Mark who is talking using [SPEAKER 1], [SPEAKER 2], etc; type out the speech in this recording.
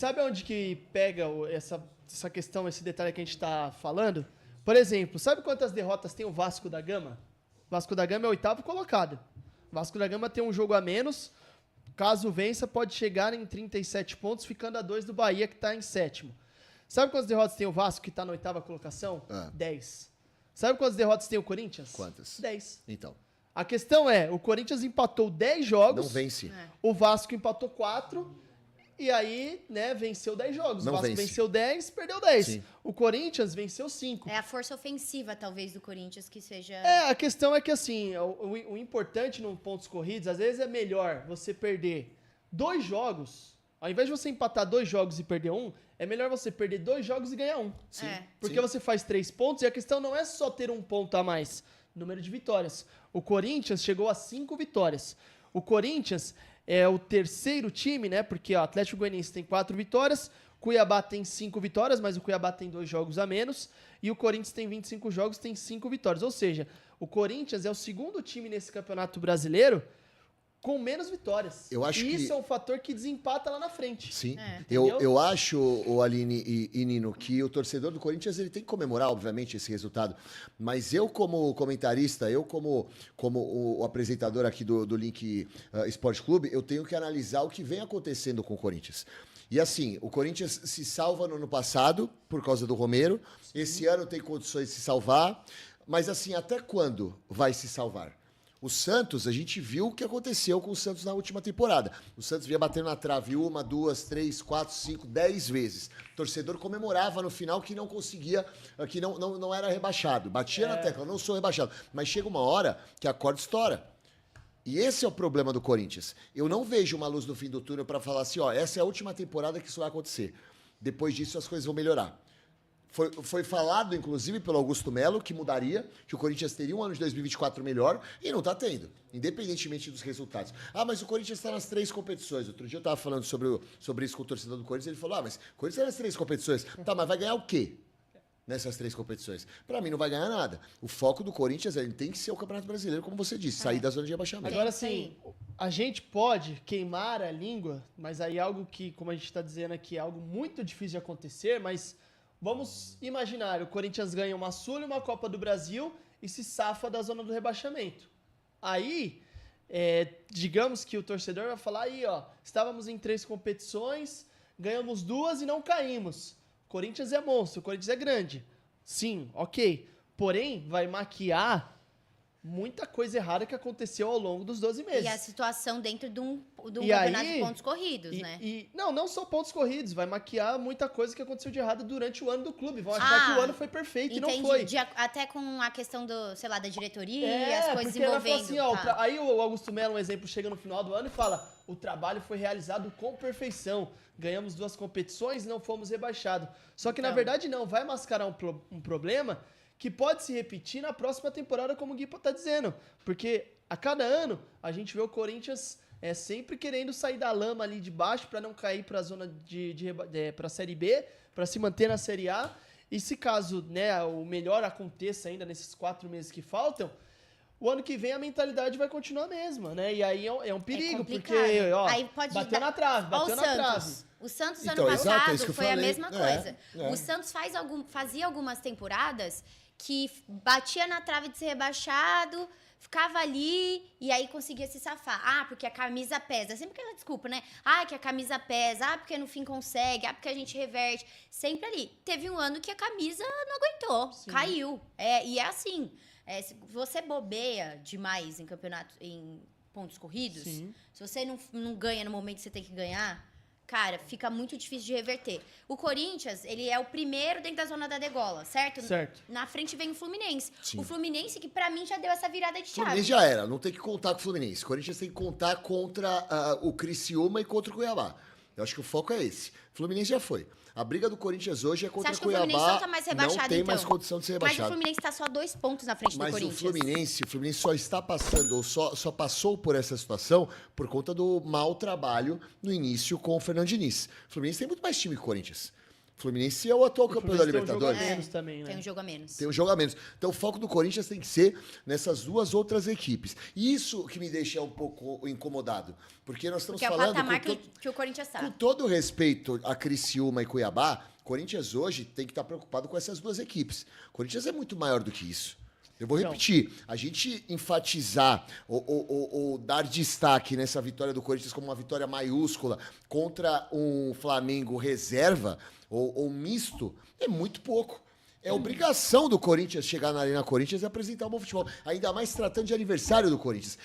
[SPEAKER 1] Sabe onde que pega essa questão, esse detalhe que a gente tá falando? Por exemplo, sabe quantas derrotas tem o Vasco da Gama? O Vasco da Gama é o 8º colocado. O Vasco da Gama tem um jogo a menos. Caso vença, pode chegar em 37 pontos, ficando a 2 do Bahia, que tá em 7º. Sabe quantas derrotas tem o Vasco, que tá na 8ª colocação? 10. Sabe quantas derrotas tem o Corinthians?
[SPEAKER 2] Quantas?
[SPEAKER 1] 10.
[SPEAKER 2] Então.
[SPEAKER 1] A questão é, o Corinthians empatou 10 jogos.
[SPEAKER 2] Não vence.
[SPEAKER 1] O Vasco empatou 4. E aí, né, venceu 10 jogos.
[SPEAKER 2] Não
[SPEAKER 1] o Vasco
[SPEAKER 2] vence.
[SPEAKER 1] venceu 10, perdeu 10.
[SPEAKER 2] Sim.
[SPEAKER 1] O Corinthians venceu 5.
[SPEAKER 3] É a força ofensiva, talvez, do Corinthians que seja...
[SPEAKER 1] A questão é que, assim, o importante num pontos corridos, às vezes é melhor você perder 2 jogos. Ao invés de você empatar 2 jogos e perder 1, é melhor você perder 2 jogos e ganhar 1.
[SPEAKER 3] Sim.
[SPEAKER 1] Porque você faz 3 pontos e a questão não é só ter 1 ponto a mais. Número de vitórias. O Corinthians chegou a 5 vitórias. O Corinthians é o 3º time, né? Porque o Atlético Goianiense tem 4 vitórias, Cuiabá tem 5 vitórias, mas o Cuiabá tem 2 jogos a menos, e o Corinthians tem 25 jogos, tem 5 vitórias. Ou seja, o Corinthians é o 2º time nesse Campeonato Brasileiro com menos vitórias.
[SPEAKER 2] Eu acho
[SPEAKER 1] e isso
[SPEAKER 2] que...
[SPEAKER 1] é um fator que desempata lá na frente.
[SPEAKER 2] Sim.
[SPEAKER 1] Entendeu?
[SPEAKER 2] Eu acho, Aline e Nino, que o torcedor do Corinthians ele tem que comemorar, obviamente, esse resultado. Mas eu, como comentarista, eu, como o apresentador aqui do Link Esporte Clube, eu tenho que analisar o que vem acontecendo com o Corinthians. E assim, o Corinthians se salva no ano passado, por causa do Romero. Esse ano tem condições de se salvar. Mas assim, até quando vai se salvar? O Santos, a gente viu o que aconteceu com o Santos na última temporada. O Santos vinha batendo na trave 1, 2, 3, 4, 5, 10 vezes. O torcedor comemorava no final que não conseguia, que não era rebaixado. Batia na tecla, não sou rebaixado. Mas chega uma hora que a corda estoura. E esse é o problema do Corinthians. Eu não vejo uma luz no fim do túnel para falar assim, ó, essa é a última temporada que isso vai acontecer. Depois disso as coisas vão melhorar. Foi falado, inclusive, pelo Augusto Melo, que mudaria, que o Corinthians teria um ano de 2024 melhor, e não está tendo, independentemente dos resultados. Ah, mas o Corinthians está nas 3 competições. Outro dia eu estava falando sobre isso com o torcedor do Corinthians, ele falou, mas o Corinthians está nas 3 competições. Tá, mas vai ganhar o quê nessas 3 competições? Para mim não vai ganhar nada. O foco do Corinthians ele tem que ser o Campeonato Brasileiro, como você disse, sair da zona de rebaixamento.
[SPEAKER 1] Agora, assim, a gente pode queimar a língua, mas aí algo que, como a gente está dizendo aqui, é algo muito difícil de acontecer, mas... Vamos imaginar, o Corinthians ganha uma Sul e uma Copa do Brasil e se safa da zona do rebaixamento. Aí, digamos que o torcedor vai falar aí, ó, estávamos em 3 competições, ganhamos 2 e não caímos. O Corinthians é monstro, o Corinthians é grande. Sim, ok. Porém, vai maquiar muita coisa errada que aconteceu ao longo dos 12 meses.
[SPEAKER 3] E a situação dentro de um campeonato de pontos corridos, né?
[SPEAKER 1] Não só pontos corridos, vai maquiar muita coisa que aconteceu de errado durante o ano do clube. Vão achar que o ano foi perfeito e não foi.
[SPEAKER 3] Até com a questão sei lá, da diretoria, as coisas envolvendo.
[SPEAKER 1] Assim, ó, aí o Augusto Melo, um exemplo, chega no final do ano e fala, o trabalho foi realizado com perfeição. Ganhamos 2 competições e não fomos rebaixados. Só que, na verdade, não. Vai mascarar um problema que pode se repetir na próxima temporada, como o Gui tá dizendo. Porque a cada ano a gente vê o Corinthians sempre querendo sair da lama ali de baixo para não cair para a zona para a Série B, para se manter na Série A. E se caso, né, o melhor aconteça ainda nesses 4 meses que faltam, o ano que vem a mentalidade vai continuar a mesma, né? E aí é um perigo, porque ó,
[SPEAKER 3] aí bateu
[SPEAKER 1] na trave.
[SPEAKER 3] O Santos
[SPEAKER 1] então,
[SPEAKER 3] ano passado
[SPEAKER 2] foi
[SPEAKER 3] foi a mesma coisa. O Santos fazia algumas temporadas que batia na trave de ser rebaixado, ficava ali e aí conseguia se safar. Ah, porque a camisa pesa. Sempre aquela desculpa, né? Ah, que a camisa pesa. Ah, porque no fim consegue. Ah, porque a gente reverte. Sempre ali. Teve um ano que a camisa não aguentou. Sim. Caiu. E é assim. Se você bobeia demais em campeonato, em pontos corridos, sim, se você não ganha no momento que você tem que ganhar, cara, fica muito difícil de reverter. O Corinthians, ele é o primeiro dentro da zona da degola, certo?
[SPEAKER 1] Certo.
[SPEAKER 3] Na frente vem o Fluminense.
[SPEAKER 2] Sim.
[SPEAKER 3] O Fluminense, que pra mim já deu essa virada de chave.
[SPEAKER 2] O Fluminense já era, não tem que contar com o Fluminense. O Corinthians tem que contar contra o Criciúma e contra o Cuiabá. Eu acho que o foco é esse. O Fluminense já foi. A briga do Corinthians hoje é contra o Cuiabá.
[SPEAKER 3] Você acha que o Fluminense não tá mais rebaixado,
[SPEAKER 2] não tem mais condição de ser rebaixado.
[SPEAKER 3] Mas o Fluminense tá só 2 pontos na frente do Corinthians.
[SPEAKER 2] Mas o Fluminense só está passando, ou só passou por essa situação por conta do mau trabalho no início com o Fernando Diniz. O Fluminense tem muito mais time que o Corinthians. Fluminense é o atual campeão da Libertadores.
[SPEAKER 1] Tem um jogo a menos também, né?
[SPEAKER 3] Tem um jogo a menos.
[SPEAKER 2] Tem um jogo a menos. Então o foco do Corinthians tem que ser nessas duas outras equipes. E isso que me deixa um pouco incomodado. Porque nós estamos
[SPEAKER 3] Porque é o
[SPEAKER 2] falando...
[SPEAKER 3] patamar que o Corinthians
[SPEAKER 2] Com
[SPEAKER 3] tá.
[SPEAKER 2] todo respeito a Criciúma e Cuiabá, Corinthians hoje tem que estar preocupado com essas duas equipes. Corinthians é muito maior do que isso. Eu vou repetir, a gente enfatizar ou dar destaque nessa vitória do Corinthians como uma vitória maiúscula contra um Flamengo reserva ou misto é muito pouco. É obrigação do Corinthians chegar na Arena Corinthians e apresentar um bom futebol. Ainda mais tratando de aniversário do Corinthians.